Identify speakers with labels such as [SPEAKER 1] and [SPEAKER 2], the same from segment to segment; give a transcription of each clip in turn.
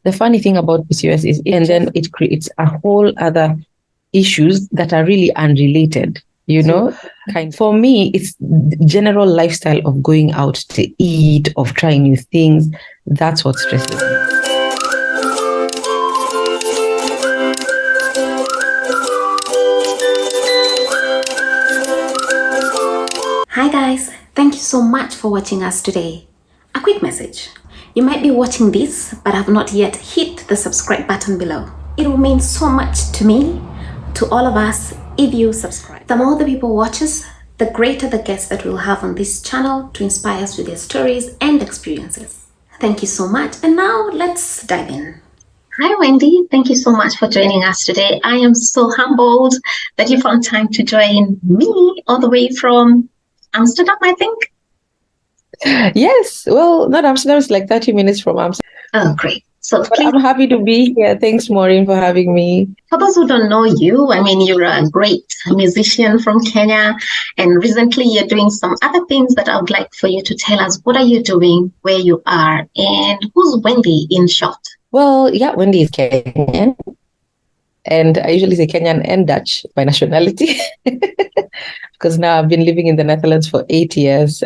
[SPEAKER 1] The funny thing about PCOS is, and then it creates a whole other issues that are really unrelated, For me, it's general lifestyle of going out to eat, of trying new things. That's what stresses me.
[SPEAKER 2] Hi guys, thank you so much for watching us today. A quick message. You might be watching this but have not yet hit the subscribe button below. It will mean so much to me, to all of us, if you subscribe. The more the people watch us, the greater the guests that we'll have on this channel to inspire us with their stories and experiences. Thank you so much, and now let's dive in. Hi Wendy, thank you so much for joining us today. I am so humbled that you found time to join me all the way from Amsterdam, I think.
[SPEAKER 1] Yes, well, not Amsterdam, it's like 30 minutes from Amsterdam.
[SPEAKER 2] Oh, great. So
[SPEAKER 1] I'm happy to be here. Thanks, Maureen, for having me.
[SPEAKER 2] For those who don't know you, I mean, you're a great musician from Kenya, and recently you're doing some other things that I would like for you to tell us. What are you doing, where you are, and who's Wendy in short?
[SPEAKER 1] Well, yeah, Wendy is Kenyan. And I usually say Kenyan and Dutch by nationality because now I've been living in the Netherlands for 8 years.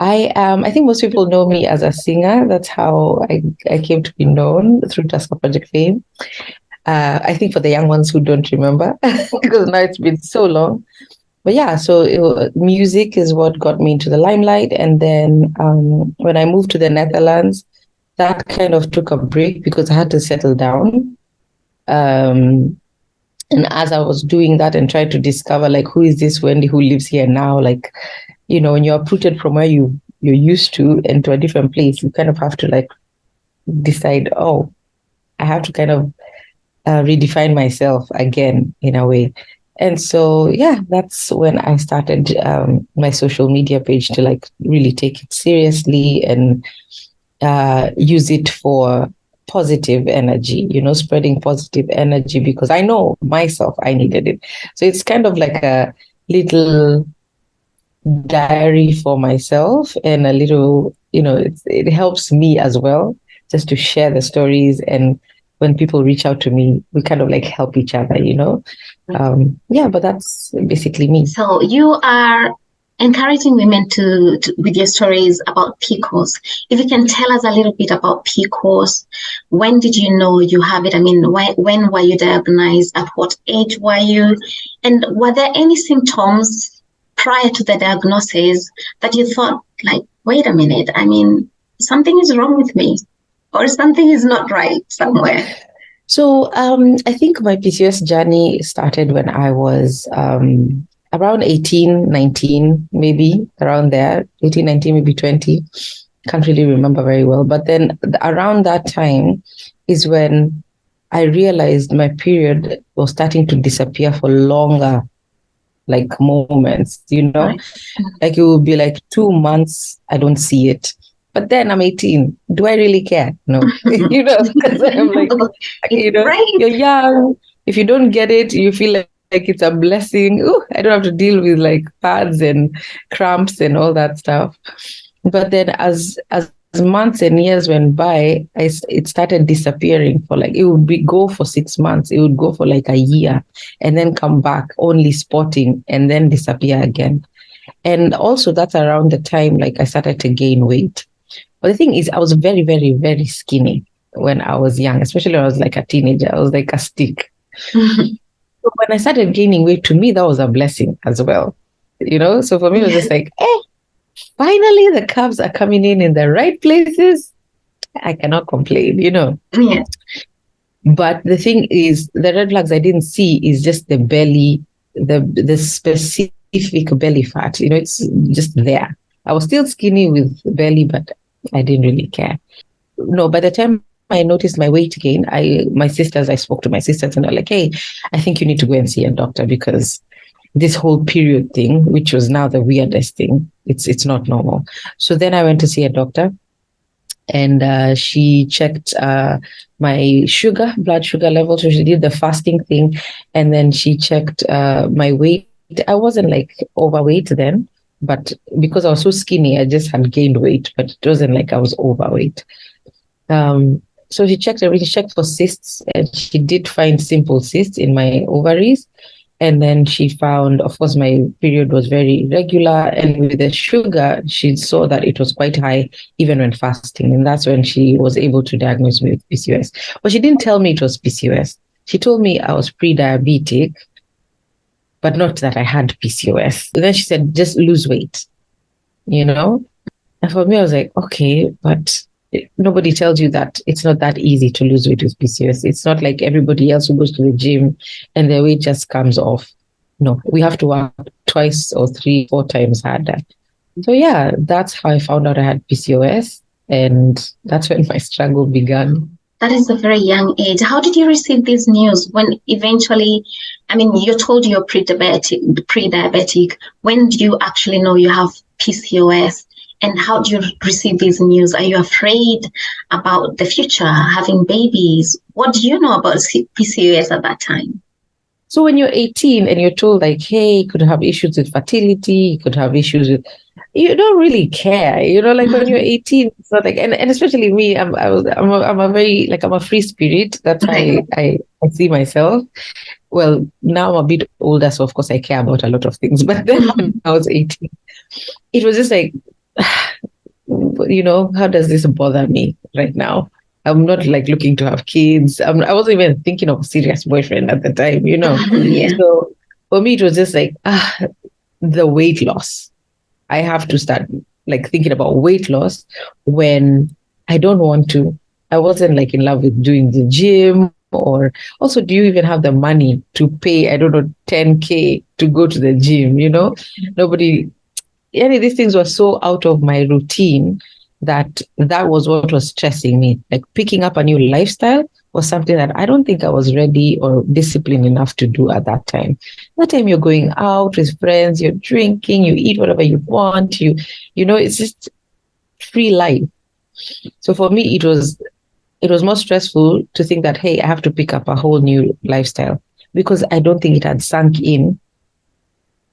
[SPEAKER 1] I think most people know me as a singer. That's how I came to be known, through Tusker Project fame. I think for the young ones who don't remember, because now it's been so long. But yeah, so music is what got me into the limelight. And then when I moved to the Netherlands, that kind of took a break because I had to settle down. And as I was doing that and trying to discover, like, who is this Wendy who lives here now? Like, when you're uprooted from where you're used to into a different place, you kind of have to like decide, oh, I have to kind of redefine myself again in a way. And so, yeah, that's when I started my social media page to like really take it seriously and use it for positive energy, spreading positive energy, because I know myself, I needed it. So it's kind of like a little diary for myself, and a little, it helps me as well, just to share the stories. And when people reach out to me, we kind of like help each other, but that's basically me.
[SPEAKER 2] So you are encouraging women to with your stories about Pcos. If you can tell us a little bit about Pcos, when did you know you have it? I mean, when were you diagnosed? At what age were you? And were there any symptoms prior to the diagnosis that you thought, like, wait a minute, I mean, something is wrong with me, or something is not right somewhere?
[SPEAKER 1] So I think my PCOS journey started when I was around 18, 19, maybe around there, 18, 19, maybe 20. Can't really remember very well. But then around that time is when I realized my period was starting to disappear for longer, like, moments,
[SPEAKER 2] Right.
[SPEAKER 1] Like it would be like 2 months, I don't see it. But then I'm 18. Do I really care? No. Because I'm like,
[SPEAKER 2] right.
[SPEAKER 1] You're young. If you don't get it, you feel like it's a blessing. Ooh, I don't have to deal with like pads and cramps and all that stuff. But then as months and years went by, it started disappearing for like, it would go for 6 months. It would go for like a year and then come back only spotting and then disappear again. And also that's around the time like I started to gain weight. But the thing is, I was very, very, very skinny when I was young, especially when I was like a teenager. I was like a stick. So when I started gaining weight, to me, that was a blessing as well. So for me, it was just like, finally the carbs are coming in the right places. I cannot complain,
[SPEAKER 2] Yeah.
[SPEAKER 1] But the thing is, the red flags I didn't see is just the belly, the specific belly fat. It's just there. I was still skinny with belly, but I didn't really care. No, by the time I noticed my weight gain, I spoke to my sisters and they're like, hey, I think you need to go and see a doctor, because this whole period thing, which was now the weirdest thing, it's not normal. So then I went to see a doctor, and she checked my blood sugar level. So she did the fasting thing, and then she checked my weight. I wasn't like overweight then, but because I was so skinny, I just had gained weight, but it wasn't like I was overweight. So she checked everything, she checked for cysts, and she did find simple cysts in my ovaries. And then she found, of course, my period was very irregular. And with the sugar, she saw that it was quite high even when fasting. And that's when she was able to diagnose me with PCOS. But she didn't tell me it was PCOS. She told me I was pre-diabetic, but not that I had PCOS. And then she said, just lose weight, you know? And for me, I was like, okay, but nobody tells you that it's not that easy to lose weight with PCOS. It's not like everybody else who goes to the gym and their weight just comes off. No, we have to work twice or 3, 4 times harder. So yeah, that's how I found out I had PCOS. And that's when my struggle began.
[SPEAKER 2] That is a very young age. How did you receive this news when eventually, I mean, you're told you're pre-diabetic. When do you actually know you have PCOS? And how do you receive these news? Are you afraid about the future, having babies? What do you know about PCOS at that time?
[SPEAKER 1] So when you're 18 and you're told like, hey, you could have issues with fertility, you could have issues with, you don't really care, like when you're 18, it's not like, and especially me, I'm a very, like, I'm a free spirit. That's how I see myself. Well, now I'm a bit older, so of course I care about a lot of things. But then when I was 18, it was just like, how does this bother me right now? I'm not like looking to have kids. I wasn't even thinking of a serious boyfriend at the time,
[SPEAKER 2] Yeah.
[SPEAKER 1] So for me, it was just like, the weight loss. I have to start like thinking about weight loss when I don't want to. I wasn't like in love with doing the gym, or also, do you even have the money to pay, I don't know, 10K to go to the gym, Nobody, any of these things were so out of my routine that was what was stressing me. Like picking up a new lifestyle was something that I don't think I was ready or disciplined enough to do at that time. That time you're going out with friends, you're drinking, you eat whatever you want, it's just free life. So for me, it was more stressful to think that, hey, I have to pick up a whole new lifestyle, because I don't think it had sunk in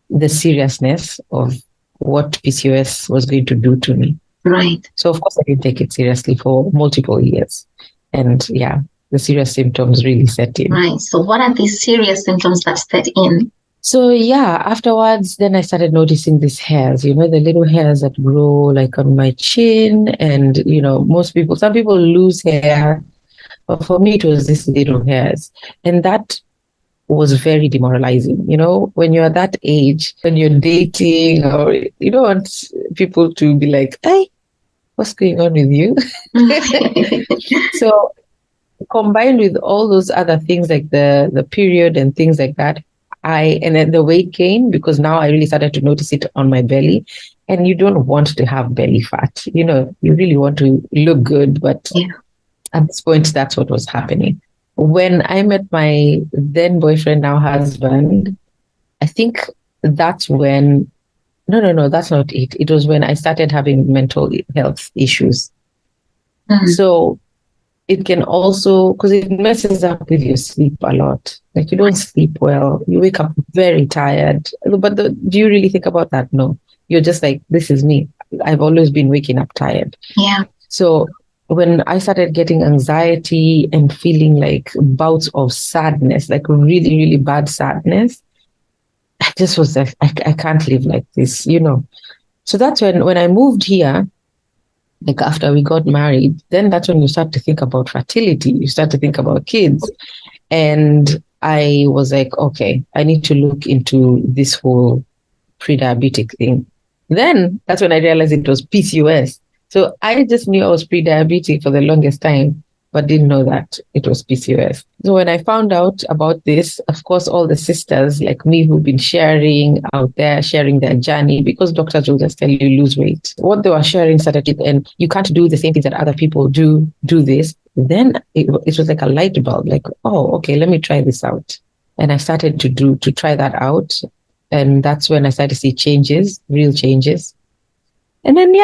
[SPEAKER 1] the seriousness of what PCOS was going to do to me.
[SPEAKER 2] Right.
[SPEAKER 1] So of course I didn't take it seriously for multiple years. And yeah, the serious symptoms really set in.
[SPEAKER 2] Right. So what are these serious symptoms that set in?
[SPEAKER 1] So yeah, afterwards, then I started noticing these hairs, the little hairs that grow like on my chin. And, some people lose hair, but for me, it was these little hairs. And that was very demoralizing. When you're that age, when you're dating, or you don't want people to be like, hey, what's going on with you? So combined with all those other things like the period and things like that, and then the weight gain, because now I really started to notice it on my belly. And you don't want to have belly fat. You really want to look good, but at this point, that's what was happening. When I met my then boyfriend, now husband, I think that's when, no, that's not it. It was when I started having mental health issues. So it can also, because it messes up with your sleep a lot. Like you don't sleep well, you wake up very tired. But do you really think about that? No, you're just like, this is me. I've always been waking up tired.
[SPEAKER 2] Yeah.
[SPEAKER 1] So when I started getting anxiety and feeling like bouts of sadness, like really, really bad sadness, I just was like, I can't live like this, So that's when I moved here, like after we got married, then that's when you start to think about fertility. You start to think about kids. And I was like, okay, I need to look into this whole pre-diabetic thing. Then that's when I realized it was PCOS. So I just knew I was pre-diabetic for the longest time, but didn't know that it was PCOS. So when I found out about this, of course, all the sisters like me who've been sharing out there, sharing their journey, because doctors will just tell you lose weight. What they were sharing started it, and you can't do the same things that other people do this. Then it was like a light bulb, like, oh, okay, let me try this out. And I started to try that out. And that's when I started to see changes, real changes. And then,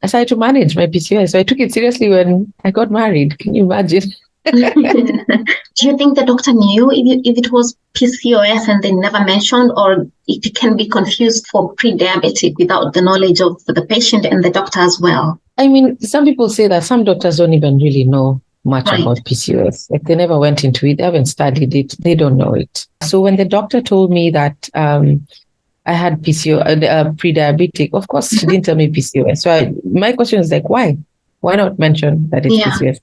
[SPEAKER 1] I started to manage my PCOS. So I took it seriously when I got married. Can you imagine?
[SPEAKER 2] Do you think the doctor knew if it was PCOS and they never mentioned, or it can be confused for pre-diabetic without the knowledge of the patient and the doctor as well?
[SPEAKER 1] I mean, some people say that some doctors don't even really know much
[SPEAKER 2] Right.
[SPEAKER 1] about PCOS. Like they never went into it, they haven't studied it, they don't know it. So when the doctor told me that I had PCOS, pre-diabetic, of course, she didn't tell me PCOS. So my question is like, why? Why not mention that it's PCOS?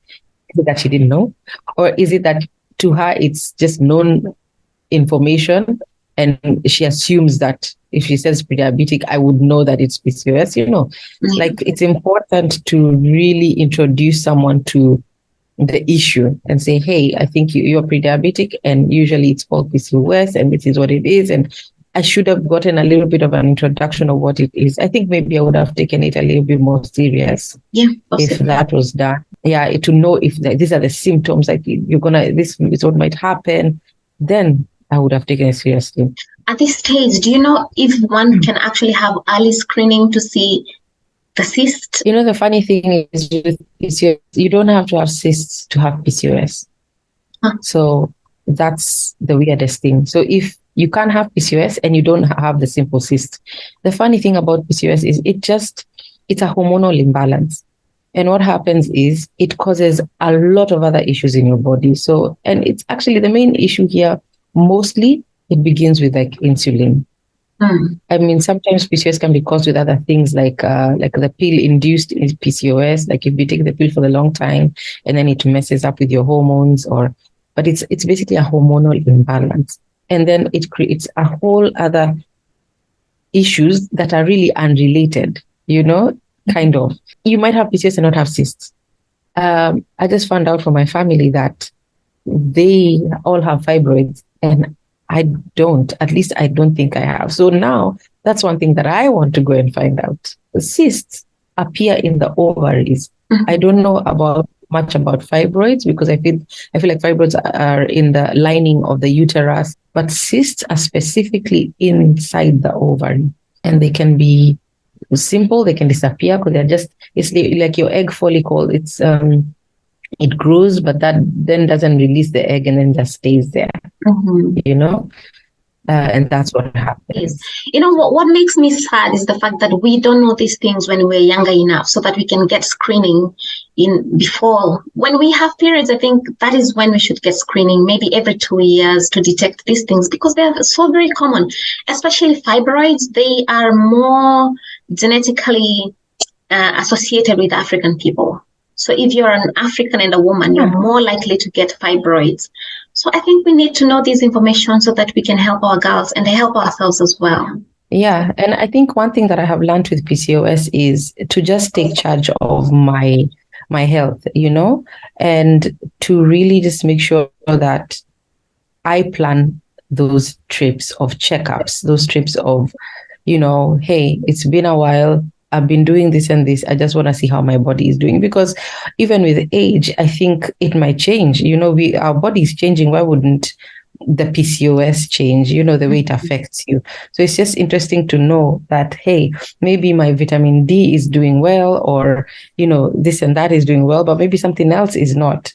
[SPEAKER 1] Is it that she didn't know? Or is it that to her it's just known information and she assumes that if she says pre-diabetic, I would know that it's PCOS? Like it's important to really introduce someone to the issue and say, hey, I think you're pre-diabetic and usually it's called PCOS and this is what it is. And I should have gotten a little bit of an introduction of what it is. I think maybe I would have taken it a little bit more serious if that was done. Yeah, to know if these are the symptoms, like this is what might happen, then I would have taken it seriously.
[SPEAKER 2] At this stage, do you know if one can actually have early screening to see the cyst?
[SPEAKER 1] The funny thing is you don't have to have cysts to have PCOS. So that's the weirdest thing. So if you can't have PCOS and you don't have the simple cyst, the funny thing about PCOS is it's a hormonal imbalance. And what happens is it causes a lot of other issues in your body. So, and it's actually the main issue here, mostly it begins with like insulin. I mean, sometimes PCOS can be caused with other things like the pill-induced PCOS. Like if you take the pill for a long time and then it messes up with your hormones, but it's basically a hormonal imbalance, and then it creates a whole other issues that are really unrelated. Kind of. You might have PCOS and not have cysts. I just found out from my family that they all have fibroids and I don't. At least I don't think I have. So now that's one thing that I want to go and find out. The cysts appear in the ovaries. I don't know much about fibroids because I feel like fibroids are in the lining of the uterus, but cysts are specifically inside the ovary, and they can be simple. They can disappear because it's like your egg follicle. It grows, but that then doesn't release the egg and then just stays there. And that's what happens.
[SPEAKER 2] What makes me sad is the fact that we don't know these things when we're younger enough so that we can get screening before. When we have periods, I think that is when we should get screening, maybe every 2 years, to detect these things because they're so very common, especially fibroids. They are more genetically associated with African people. So if you're an African and a woman, you're more likely to get fibroids. So I think we need to know this information so that we can help our girls and help ourselves as well.
[SPEAKER 1] Yeah. And I think one thing that I have learned with PCOS is to just take charge of my health, and to really just make sure that I plan those trips of checkups, those trips of, hey, it's been a while. I've been doing this and this. I just want to see how my body is doing, because even with age, I think it might change. Our body is changing. Why wouldn't the PCOS change? The way it affects you. So it's just interesting to know that, hey, maybe my vitamin D is doing well, or this and that is doing well, but maybe something else is not.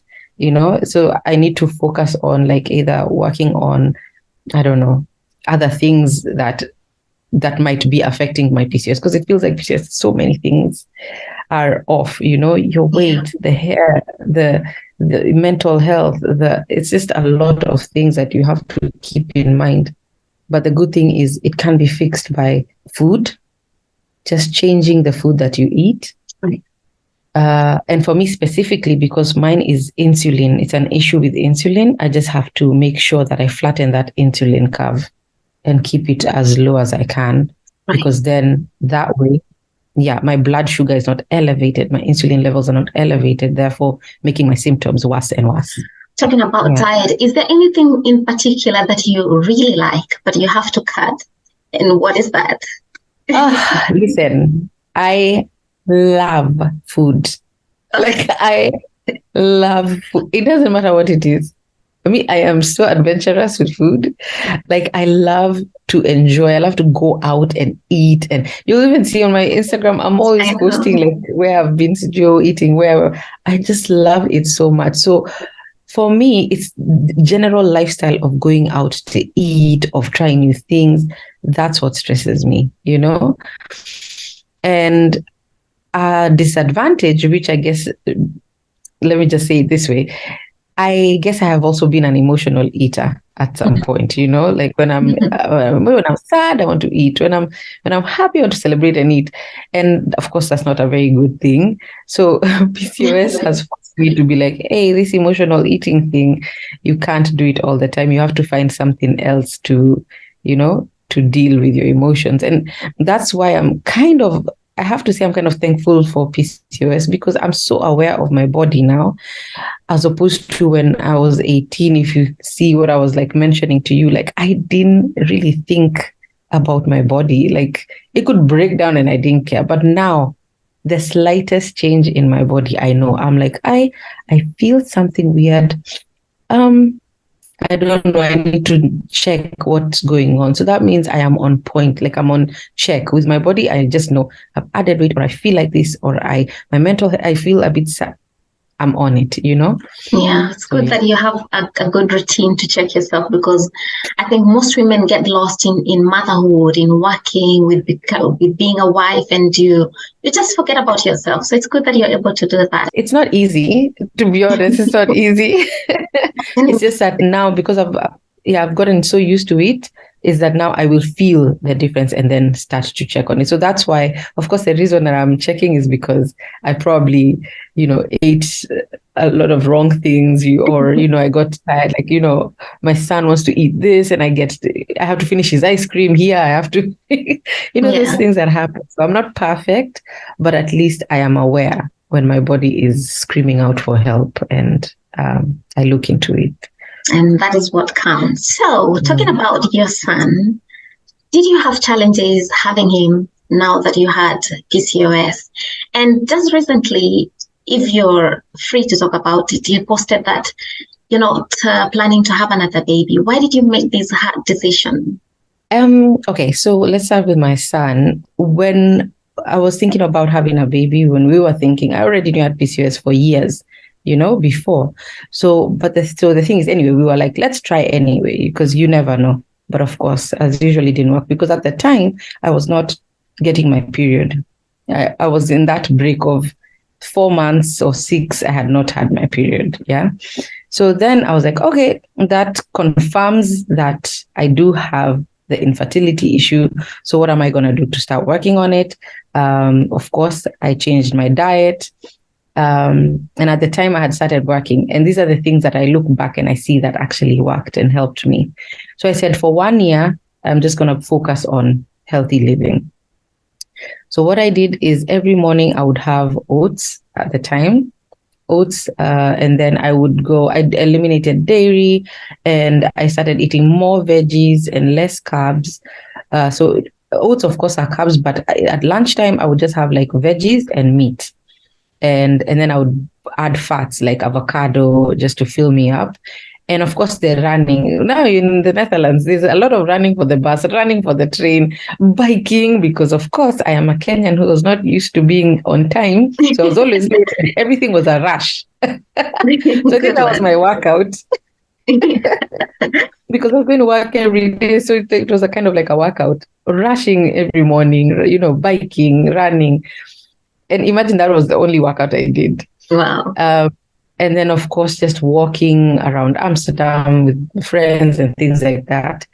[SPEAKER 1] So I need to focus on like either working on, I don't know, other things that might be affecting my PCOS, because it feels like PCOS, so many things are off, your weight, the hair, the mental health, it's just a lot of things that you have to keep in mind. But the good thing is it can be fixed by food, just changing the food that you eat. And for me specifically, because mine is insulin, it's an issue with insulin, I just have to make sure that I flatten that insulin curve and keep it as low as I can, because then that way, my blood sugar is not elevated, my insulin levels are not elevated, therefore making my symptoms worse and worse.
[SPEAKER 2] Talking about diet, is there anything in particular that you really like, but you have to cut? And what is that?
[SPEAKER 1] Listen, I love food. Like, I love food. It doesn't matter what it is. For me, I am so adventurous with food. Like, I love to enjoy. I love to go out and eat. And you'll even see on my Instagram, I'm always posting like where I've been to Joe eating, where I just love it so much. So for me, it's the general lifestyle of going out to eat, of trying new things. That's what stresses me, And a disadvantage, which I guess, let me just say it this way. I guess I have also been an emotional eater at some point, like when I'm sad, I want to eat. When I'm happy, I want to celebrate and eat. And of course, that's not a very good thing. So PCOS has forced me to be like, hey, this emotional eating thing, you can't do it all the time. You have to find something else to, to deal with your emotions. And that's why I have to say I'm kind of thankful for PCOS because I'm so aware of my body now, as opposed to when I was 18. If you see what I was like mentioning to you, like I didn't really think about my body. Like it could break down and I didn't care. But now the slightest change in my body, I know. I'm like, I feel something weird. I don't know. I need to check what's going on. So that means I am on point, like I'm on check with my body. I just know I've added weight, or I feel like this, or my mental, I feel a bit sad. I'm on it,
[SPEAKER 2] Yeah, it's good that you have a good routine to check yourself, because I think most women get lost in motherhood, in working, with being a wife, and you just forget about yourself. So it's good that you're able to do that.
[SPEAKER 1] It's not easy, to be honest. It's not easy. It's just that now, because I've gotten so used to it, is that now I will feel the difference and then start to check on it. So that's why, of course, the reason that I'm checking is because I probably, ate a lot of wrong things, or, I got tired, like, my son wants to eat this and I have to finish his ice cream here. I have to, those things that happen. So I'm not perfect, but at least I am aware when my body is screaming out for help, and I look into it.
[SPEAKER 2] And that is what counts. So, talking about your son, did you have challenges having him now that you had PCOS? And just recently, if you're free to talk about it, you posted that you're not planning to have another baby. Why did you make this hard decision?
[SPEAKER 1] Okay, so let's start with my son. When I was thinking about having a baby, I already knew I had PCOS for years, before. So the thing is, anyway, we were like, let's try anyway, because you never know. But of course, as usually, didn't work, because at the time I was not getting my period. I was in that break of 4 months or 6. I had not had my period. Yeah. So then I was like, okay, that confirms that I do have the infertility issue. So what am I going to do to start working on it? Of course, I changed my diet. And at the time I had started working, and these are the things that I look back and I see that actually worked and helped me. So I said, for 1 year, I'm just going to focus on healthy living. So what I did is every morning I would have oats at the time, and then I eliminated dairy, and I started eating more veggies and less carbs. So oats, of course, are carbs, but at lunchtime I would just have like veggies and meat. And then I would add fats like avocado just to fill me up. And of course, the running. Now in the Netherlands, there's a lot of running for the bus, running for the train, biking, because of course, I am a Kenyan who was not used to being on time. So I was always late. Everything was a rush. So I think that was my workout. Because I was going to work every day. So it was a kind of like a workout, rushing every morning, biking, running. And imagine that was the only workout I did.
[SPEAKER 2] Wow.
[SPEAKER 1] And then, of course, just walking around Amsterdam with friends and things like that.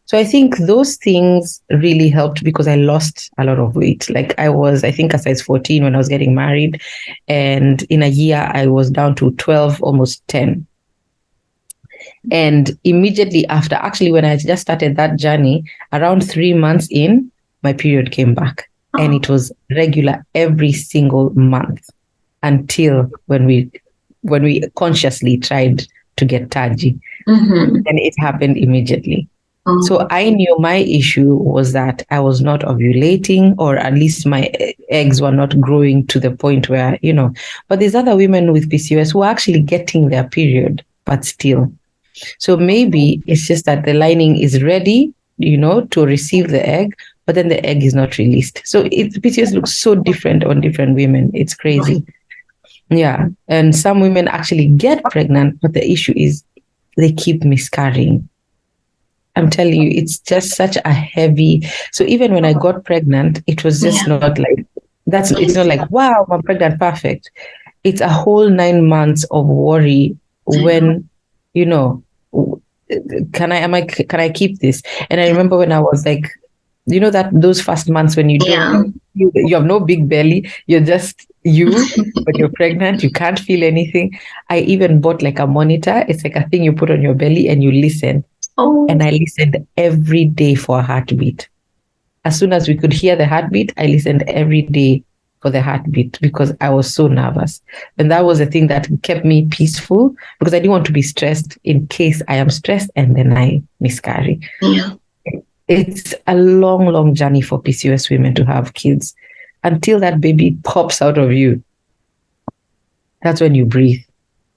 [SPEAKER 1] So I think those things really helped, because I lost a lot of weight. Like I think, a size 14 when I was getting married. And in a year, I was down to 12, almost 10. And immediately after, actually, when I just started that journey, around 3 months in, my period came back. And it was regular every single month until when we consciously tried to get Taji.
[SPEAKER 2] Mm-hmm.
[SPEAKER 1] And it happened immediately. Oh. So I knew my issue was that I was not ovulating, or at least my eggs were not growing to the point where, but there's other women with PCOS who are actually getting their period, but still. So maybe it's just that the lining is ready, to receive the egg, but then the egg is not released. So PCOS looks so different on different women. It's crazy. Yeah. And some women actually get pregnant, but the issue is they keep miscarrying. I'm telling you, it's just such a heavy. So even when I got pregnant, it was just
[SPEAKER 2] Yeah.
[SPEAKER 1] not like it's not like, wow, I'm pregnant, perfect. It's a whole 9 months of worry
[SPEAKER 2] I know.
[SPEAKER 1] when, you know, can I keep this? And I remember when I was like, that those first months when
[SPEAKER 2] Yeah.
[SPEAKER 1] you have no big belly, you're just you, but you're pregnant, you can't feel anything. I even bought like a monitor. It's like a thing you put on your belly and you listen.
[SPEAKER 2] Oh,
[SPEAKER 1] And I listened every day for a heartbeat. As soon as we could hear the heartbeat, I listened every day for the heartbeat because I was so nervous. And that was the thing that kept me peaceful because I didn't want to be stressed in case I am stressed and then I miscarry.
[SPEAKER 2] yeah.
[SPEAKER 1] It's a long, long journey for PCOS women to have kids. Until that baby pops out of you, that's when you breathe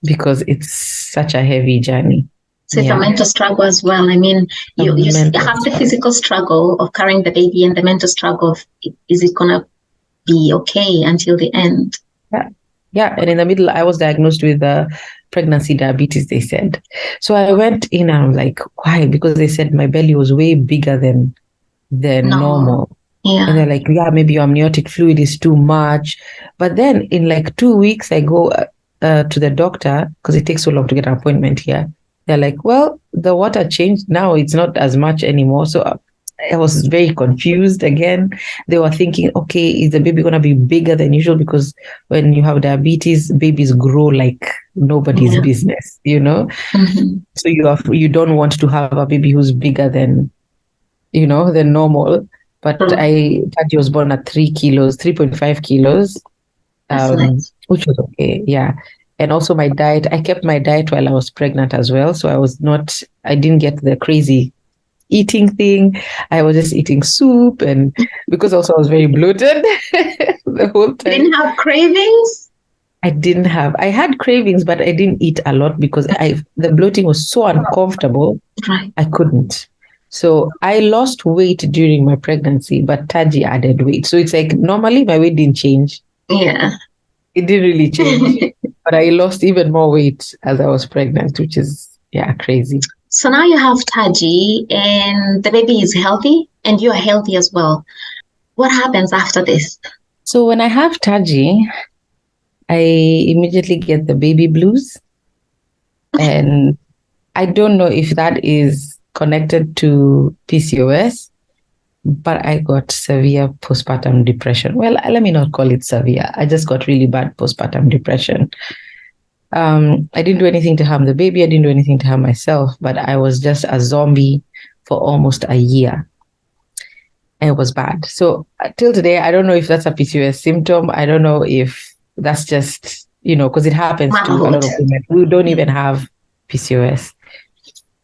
[SPEAKER 1] because it's such a heavy journey.
[SPEAKER 2] So it's a mental struggle as well. I mean,
[SPEAKER 1] A
[SPEAKER 2] you
[SPEAKER 1] mental
[SPEAKER 2] have the
[SPEAKER 1] struggle.
[SPEAKER 2] physical struggle of carrying the baby and the mental struggle of is it gonna be okay until the end?
[SPEAKER 1] Yeah. Yeah. And in the middle, I was diagnosed with pregnancy diabetes, they said. So I went in and I'm like, why? Because they said my belly was way bigger than
[SPEAKER 2] Normal.
[SPEAKER 1] normal. And
[SPEAKER 2] Yeah.
[SPEAKER 1] they're like, yeah, maybe your amniotic fluid is too much. But then in like 2 weeks, I go to the doctor because it takes so long to get an appointment here. They're like, well, the water changed. Now it's not as much anymore. So I was very confused again. They were thinking, okay, is the baby going to be bigger than usual? Because when you have diabetes, babies grow like nobody's
[SPEAKER 2] Yeah.
[SPEAKER 1] business,
[SPEAKER 2] Mm-hmm.
[SPEAKER 1] So you don't want to have a baby who's bigger than normal. But
[SPEAKER 2] True.
[SPEAKER 1] Tati was born at 3 kilos, 3.5 kilos,
[SPEAKER 2] That's nice.
[SPEAKER 1] which was okay. Yeah. And also my diet, I kept my diet while I was pregnant as well. So I didn't get the crazy eating thing. I was just eating soup. And because also I was very bloated the whole
[SPEAKER 2] You
[SPEAKER 1] time.
[SPEAKER 2] didn't have cravings?
[SPEAKER 1] I had cravings, but I didn't eat a lot because the bloating was so uncomfortable.
[SPEAKER 2] Right.
[SPEAKER 1] I couldn't. So I lost weight during my pregnancy, but Taji added weight. So it's like normally my weight didn't change.
[SPEAKER 2] Yeah.
[SPEAKER 1] It didn't really change, but I lost even more weight as I was pregnant, which is, yeah, crazy.
[SPEAKER 2] So now you have Taji and the baby is healthy and you are healthy as well. What happens after this?
[SPEAKER 1] So when I have Taji, I immediately get the baby blues. And I don't know if that is connected to PCOS, but I got severe postpartum depression. Well, let me not call it severe. I just got really bad postpartum depression. I didn't do anything to harm the baby. I didn't do anything to harm myself, but I was just a zombie for almost a year. And it was bad. So till today, I don't know if that's a PCOS symptom. I don't know if that's just, because it happens to a lot of women who don't even have PCOS.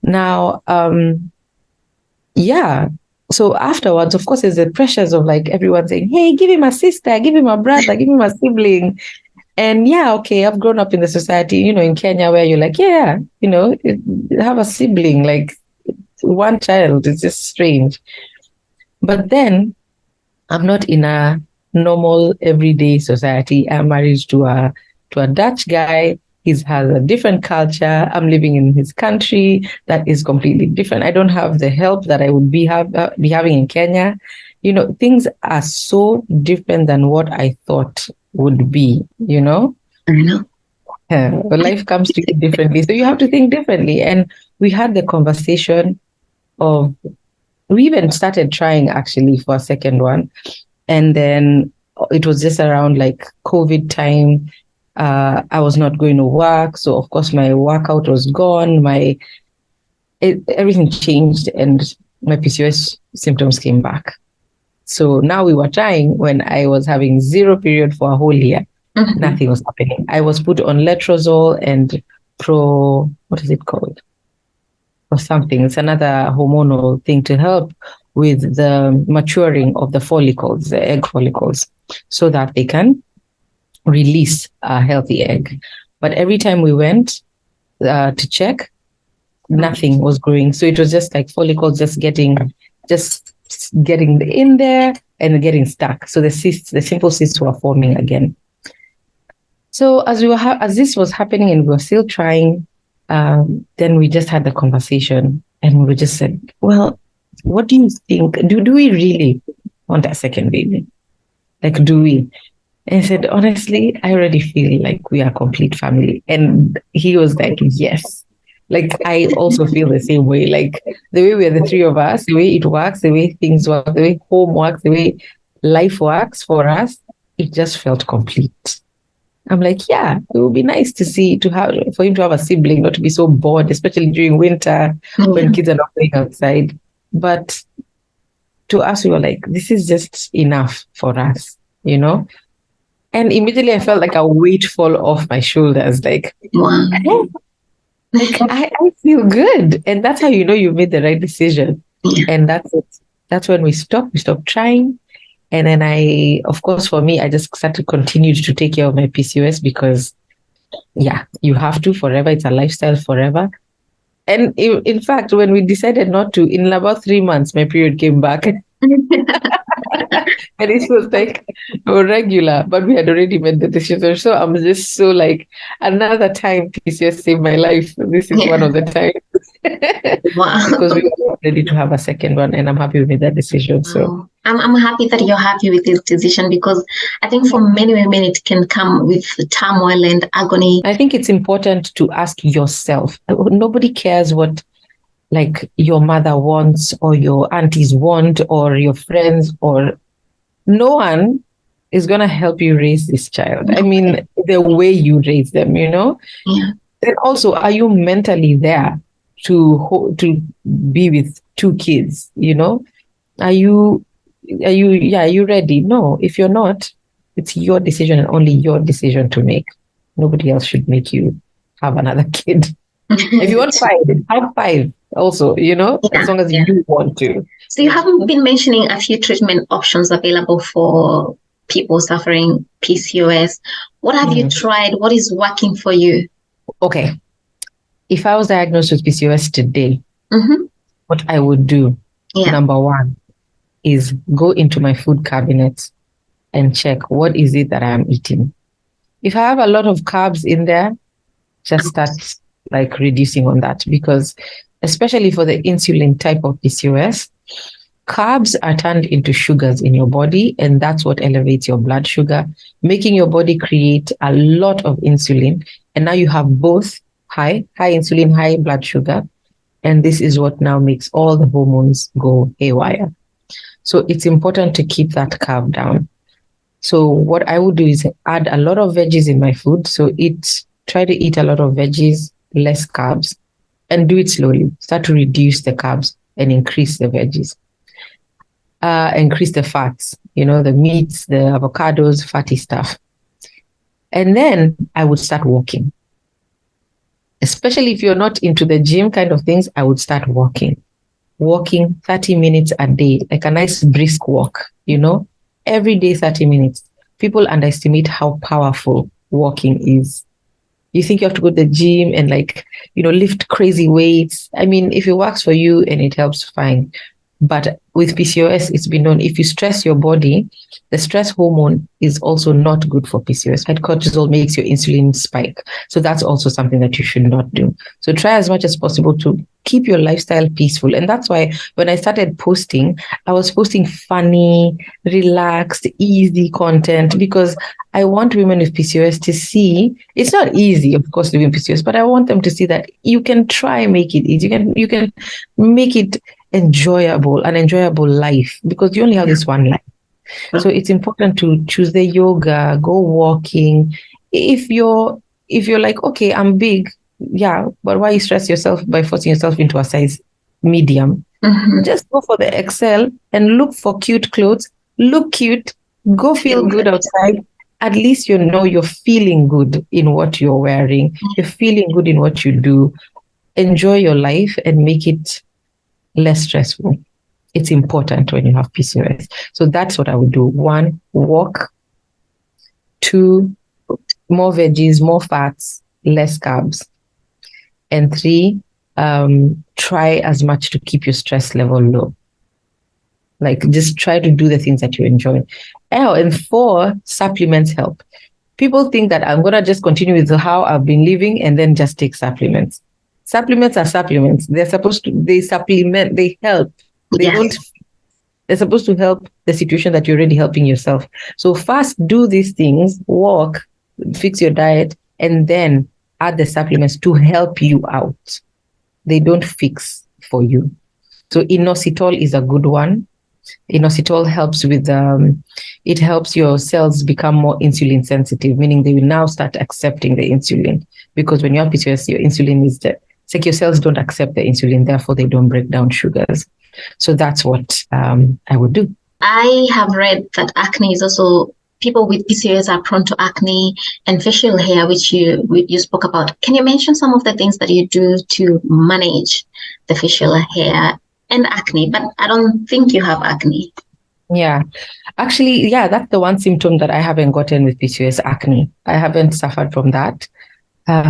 [SPEAKER 1] Now, yeah. So afterwards, of course, there's the pressures of like everyone saying, hey, give him a sister, give him a brother, give him a sibling. And yeah, okay, I've grown up in the society, in Kenya where you're like, yeah, have a sibling, like one child. It's just strange. But then I'm not in a normal everyday society. I'm married to a Dutch guy. He has a different culture. I'm living in his country that is completely different. I don't have the help that I would be having in Kenya. Things are so different than what I thought would be.
[SPEAKER 2] I know.
[SPEAKER 1] But life comes to you differently, so you have to think differently. And we had the conversation of we even started trying actually for a second one, and then it was just around like COVID time. I was not going to work, so of course my workout was gone. Everything changed, and my PCOS symptoms came back. So now we were trying when I was having zero period for a whole year.
[SPEAKER 2] Mm-hmm.
[SPEAKER 1] Nothing was happening. I was put on letrozole and what is it called? Or something. It's another hormonal thing to help with the maturing of the follicles, the egg follicles, so that they can release a healthy egg. But every time we went to check, nothing was growing. So it was just like follicles just getting in there and getting stuck. So the simple cysts were forming again. So as this was happening and we were still trying, then we just had the conversation and we just said, well, what do you think? Do we really want a second baby? Like, do we? And he said, honestly, I already feel like we are a complete family. And he was like, yes. Like, I also feel the same way. Like, the way we're the three of us, the way it works, the way things work, the way home works, the way life works for us, it just felt complete. I'm like, yeah, it would be nice to see, for him to have a sibling, not to be so bored, especially during winter when kids are not playing outside. But to us, we were like, this is just enough for us, you know? And immediately I felt like a weight fall off my shoulders. Like,
[SPEAKER 2] Wow.
[SPEAKER 1] I feel good. And that's how you know you made the right decision.
[SPEAKER 2] Yeah.
[SPEAKER 1] And that's it. That's when we stopped trying. And then of course, for me, I just started to continue to take care of my PCOS because, yeah, you have to forever. It's a lifestyle forever. And in fact, when we decided not to, in about 3 months, my period came back. And it was like regular, but we had already made the decision. So I'm just so like, another time PCOS saved my life. This is one of the times.
[SPEAKER 2] Wow.
[SPEAKER 1] Because we were ready to have a second one, and I'm happy we made that decision. So
[SPEAKER 2] I'm happy that you're happy with this decision, because I think for many women it can come with turmoil and agony.
[SPEAKER 1] I think it's important to ask yourself. Nobody cares what like your mother wants or your aunties want or your friends, or no one is going to help you raise this child. I mean, the way you raise them, you know?
[SPEAKER 2] Yeah.
[SPEAKER 1] And also, are you mentally there to be with two kids, you know? Are you ready? No, if you're not, it's your decision and only your decision to make. Nobody else should make you have another kid. If you want 5, have 5 also, you know, as long as you want to.
[SPEAKER 2] So you haven't been mentioning a few treatment options available for people suffering PCOS. What have you tried? What is working for you?
[SPEAKER 1] Okay. If I was diagnosed with PCOS today, what I would do, number 1, is go into my food cabinet and check what is it that I'm eating. If I have a lot of carbs in there, just start like reducing on that, because especially for the insulin type of PCOS, carbs are turned into sugars in your body, and that's what elevates your blood sugar, making your body create a lot of insulin. And now you have both high insulin, high blood sugar. And this is what now makes all the hormones go haywire. So it's important to keep that carb down. So what I would do is add a lot of veggies in my food. So try to eat a lot of veggies, less carbs, and do it slowly. Start to reduce the carbs and increase the veggies. Increase the fats, you know, the meats, the avocados, fatty stuff. And then I would start walking. Especially if you're not into the gym kind of things, I would start walking 30 minutes a day, like a nice brisk walk, you know, every day, 30 minutes. People underestimate how powerful walking is. You think you have to go to the gym and like, you know, lift crazy weights. I mean, if it works for you and it helps, fine. But with PCOS, it's been known, if you stress your body, the stress hormone is also not good for PCOS. High cortisol makes your insulin spike. So that's also something that you should not do. So try as much as possible to keep your lifestyle peaceful. And that's why when I started posting, I was posting funny, relaxed, easy content, because I want women with PCOS to see, it's not easy, of course, living PCOS, but I want them to see that you can try make it easy. You can make it an enjoyable life, because you only have this one life. So it's important to choose the yoga, go walking. If you're like, okay, I'm big, yeah, but why you stress yourself by forcing yourself into a size medium? Just go for the XL and look for cute clothes. Look cute, go feel good outside. At least you know you're feeling good in what you're wearing. You're feeling good in what you do. Enjoy your life and make it less stressful. It's important when you have PCOS. So that's what I would do. 1, walk. 2, more veggies, more fats, less carbs. And 3, try as much to keep your stress level low. Like just try to do the things that you enjoy. Oh, and 4, supplements help. People think that I'm going to just continue with how I've been living and then just take supplements. Supplements are supplements. They supplement, they help. They don't, they're supposed to help the situation that you're already helping yourself. So first do these things, walk, fix your diet, and then add the supplements to help you out. They don't fix for you. So inositol is a good one. Inositol helps with, it helps your cells become more insulin sensitive, meaning they will now start accepting the insulin. Because when you have PCOS, your insulin is there. It's like your cells don't accept the insulin, therefore they don't break down sugars. So that's what I would do.
[SPEAKER 2] I have read that acne is also, people with PCOS are prone to acne and facial hair, which you spoke about. Can you mention some of the things that you do to manage the facial hair and acne? But I don't think you have acne.
[SPEAKER 1] Yeah, actually, that's the one symptom that I haven't gotten with PCOS, acne. I haven't suffered from that.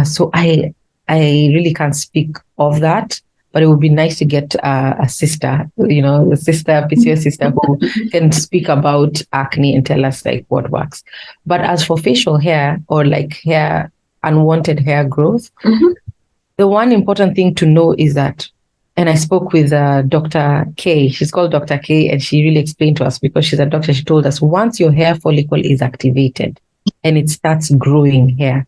[SPEAKER 1] So I really can't speak of that, but it would be nice to get a sister, PCOS sister who can speak about acne and tell us like what works. But as for facial hair or like unwanted hair growth, the one important thing to know is that, and I spoke with Dr. K, she's called Dr. K, and she really explained to us, because she's a doctor, she told us once your hair follicle is activated and it starts growing hair,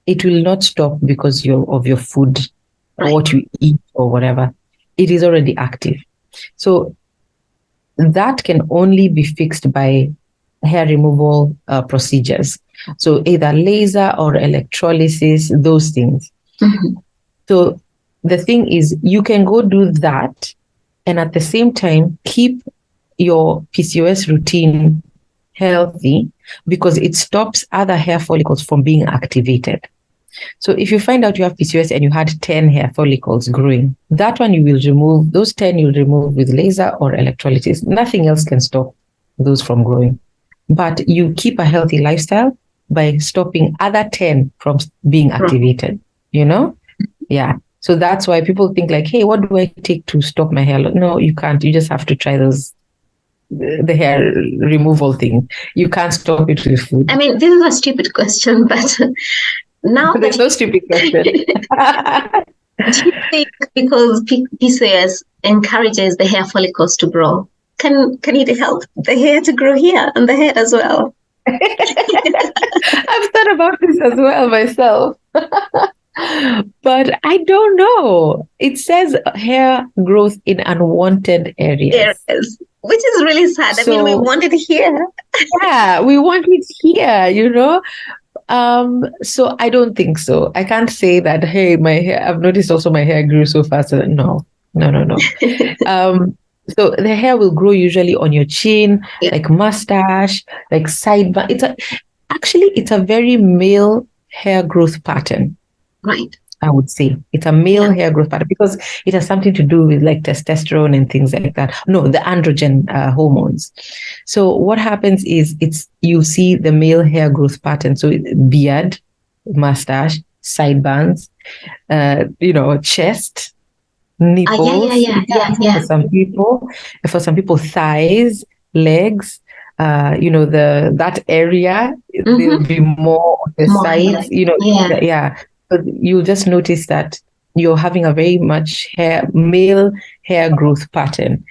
[SPEAKER 1] it will not stop because of your food or what you eat or whatever. It is already active. So that can only be fixed by hair removal procedures. So either laser or electrolysis, those things. So the thing is, you can go do that and at the same time keep your PCOS routine healthy, because it stops other hair follicles from being activated. So if you find out you have PCOS and you had 10 hair follicles growing, that one you will remove, those 10 you'll remove with laser or electrolysis. Nothing else can stop those from growing. But you keep a healthy lifestyle by stopping other 10 from being activated, Yeah. So that's why people think like, hey, what do I take to stop my hair? No, you can't. You just have to try the hair removal thing. You can't stop it with food.
[SPEAKER 2] I mean, this is a stupid question, but now
[SPEAKER 1] there's no stupid question.
[SPEAKER 2] Do you think because PCOS encourages the hair follicles to grow, can it help the hair to grow here on the head as well?
[SPEAKER 1] I've thought about this as well myself. But I don't know. It says hair growth in unwanted areas.
[SPEAKER 2] Which is really sad. I mean, we want it here.
[SPEAKER 1] Yeah, we want it here, So I don't think so. I can't say that, hey, my hair, I've noticed also my hair grew so fast. No. So the hair will grow usually on your chin, like mustache, like sideburn. It's a very male hair growth pattern.
[SPEAKER 2] Right.
[SPEAKER 1] I would say it's a male hair growth pattern because it has something to do with like testosterone and things like that. No, the androgen hormones. So what happens is you see the male hair growth pattern. So beard, mustache, sideburns, chest, nipples. For some people, thighs, legs. That area, there'll be more on the sides. But you'll just notice that you're having a very much male hair growth pattern.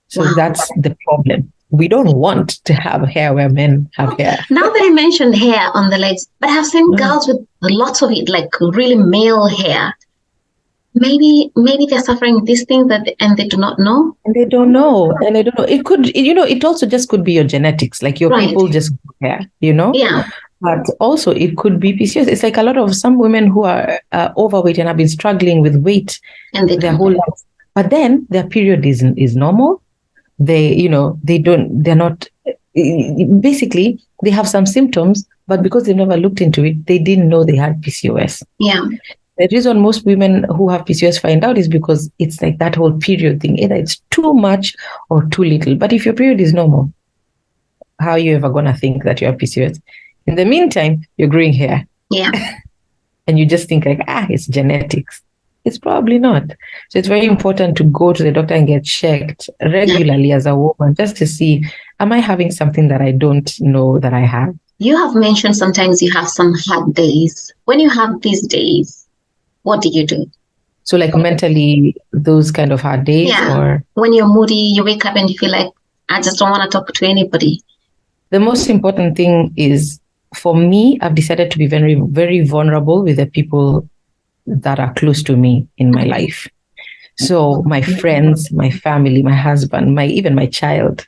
[SPEAKER 1] So that's the problem. We don't want to have hair where men have hair.
[SPEAKER 2] Now that you mentioned hair on the legs, but I've seen girls with lots of it, like really male hair. Maybe they're suffering these things and they do not know.
[SPEAKER 1] And they don't know. It could, it also just could be your genetics, like your people just hair,
[SPEAKER 2] Yeah.
[SPEAKER 1] But also it could be PCOS. It's like a lot of some women who are overweight and have been struggling with weight and their whole life. But then their period is normal. They're not, basically they have some symptoms, but because they've never looked into it, they didn't know they had PCOS.
[SPEAKER 2] Yeah.
[SPEAKER 1] The reason most women who have PCOS find out is because it's like that whole period thing. Either it's too much or too little. But if your period is normal, how are you ever going to think that you have PCOS? In the meantime, you're growing hair.
[SPEAKER 2] Yeah.
[SPEAKER 1] And you just think like, it's genetics. It's probably not. So it's very important to go to the doctor and get checked regularly as a woman, just to see, am I having something that I don't know that I have?
[SPEAKER 2] You have mentioned sometimes you have some hard days. When you have these days, what do you do?
[SPEAKER 1] So like mentally, those kind of hard days, or
[SPEAKER 2] when you're moody, you wake up and you feel like, I just don't want to talk to anybody.
[SPEAKER 1] The most important thing is, for me, I've decided to be very, very vulnerable with the people that are close to me in my life. So my friends, my family, my husband, even my child.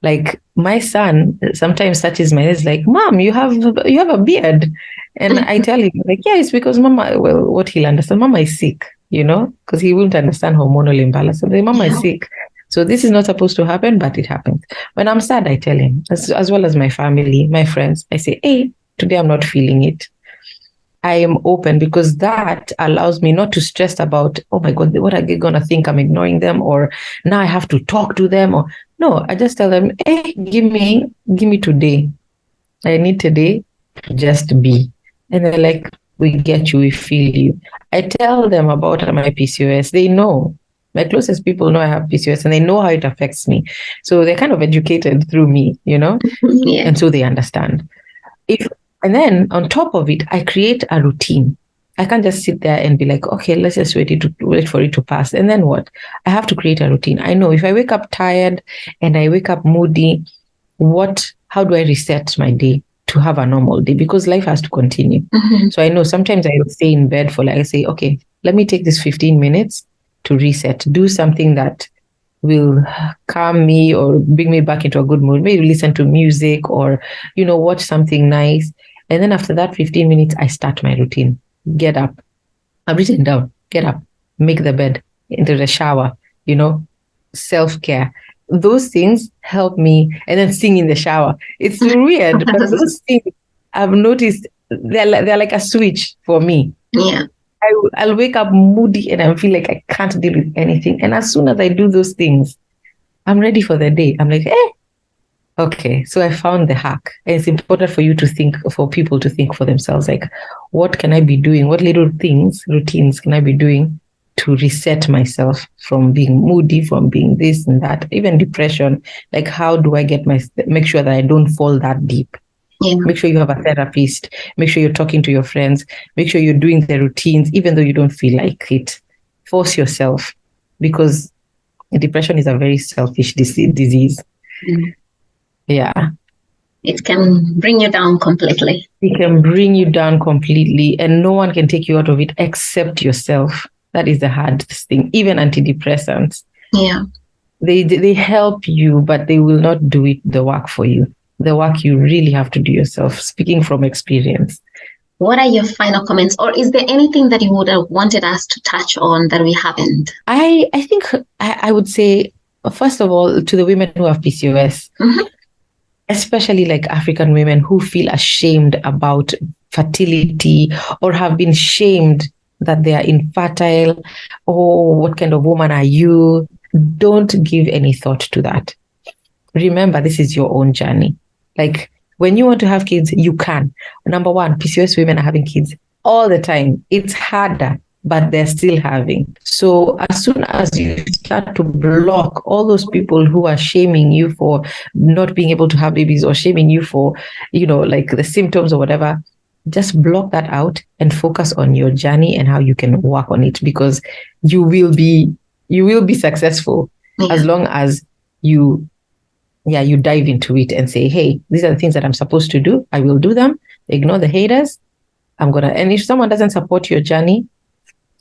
[SPEAKER 1] Like my son sometimes touches my head, like, "Mom, you have a beard," and I tell him, like, "Yeah, it's because Mama." Well, what he'll understand, Mama is sick, because he won't understand hormonal imbalance. So Mama is sick, so this is not supposed to happen, but it happens. When I'm sad, I tell him, as well as my family, my friends. I say, "Hey, today I'm not feeling it." I am open, because that allows me not to stress about, oh my God, what are they going to think I'm ignoring them, or now I have to talk to them, or no, I just tell them, hey, give me today. I need today to just be. And they're like, we get you, we feel you. I tell them about my PCOS. They know. My closest people know I have PCOS, and they know how it affects me. So they're kind of educated through me,
[SPEAKER 2] Yeah.
[SPEAKER 1] And so they understand. And then on top of it, I create a routine. I can't just sit there and be like, okay, let's just wait for it to pass. And then what? I have to create a routine. I know if I wake up tired and I wake up moody, how do I reset my day to have a normal day? Because life has to continue. So I know sometimes I will stay in bed for, like, I say, okay, let me take this 15 minutes to reset, do something that will calm me or bring me back into a good mood. Maybe listen to music or, watch something nice. And then after that 15 minutes, I start my routine. Get up. I've written down. Get up. Make the bed. Into the shower. Self-care. Those things help me. And then sing in the shower. It's weird, but those things I've noticed, they're like a switch for me.
[SPEAKER 2] Yeah.
[SPEAKER 1] I'll wake up moody and I feel like I can't deal with anything. And as soon as I do those things, I'm ready for the day. I'm like, okay, so I found the hack. And it's important for people to think for themselves, like, what can I be doing? What little routines can I be doing to reset myself from being moody, from being this and that, even depression? Like, how do I make sure that I don't fall that deep?
[SPEAKER 2] Yeah.
[SPEAKER 1] Make sure you have a therapist. Make sure you're talking to your friends. Make sure you're doing the routines, even though you don't feel like it. Force yourself, because depression is a very selfish disease. Yeah.
[SPEAKER 2] It can bring you down completely.
[SPEAKER 1] It can bring you down completely, and no one can take you out of it except yourself. That is the hardest thing. Even antidepressants.
[SPEAKER 2] Yeah.
[SPEAKER 1] They help you, but they will not do the work for you. The work you really have to do yourself, speaking from experience.
[SPEAKER 2] What are your final comments? Or is there anything that you would have wanted us to touch on that we haven't?
[SPEAKER 1] I think I would say, first of all, to the women who have PCOS, especially like African women who feel ashamed about fertility or have been shamed that they are infertile. Oh, what kind of woman are you? Don't give any thought to that. Remember, this is your own journey. Like, when you want to have kids, you can. Number one, PCOS women are having kids all the time. It's harder, but they're still having. So as soon as you start to block all those people who are shaming you for not being able to have babies, or shaming you for, like the symptoms or whatever, just block that out and focus on your journey and how you can work on it, because you will be successful as long as you dive into it and say, hey, these are the things that I'm supposed to do. I will do them. Ignore the haters. And if someone doesn't support your journey,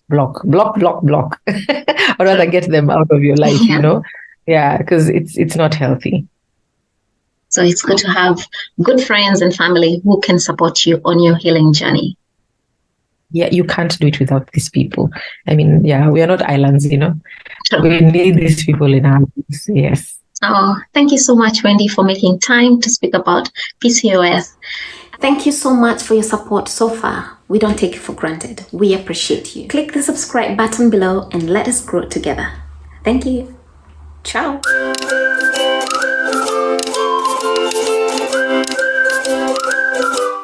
[SPEAKER 1] block. I'd rather get them out of your life, because it's not healthy.
[SPEAKER 2] So it's good to have good friends and family who can support you on your healing journey.
[SPEAKER 1] Yeah, you can't do it without these people. I mean, we are not islands, Sure. We need these people in our lives. Yes.
[SPEAKER 2] Oh, thank you so much, Wendy, for making time to speak about PCOS. Thank you so much for your support so far. We don't take it for granted. We appreciate you. Click the subscribe button below and let us grow together. Thank you. Ciao.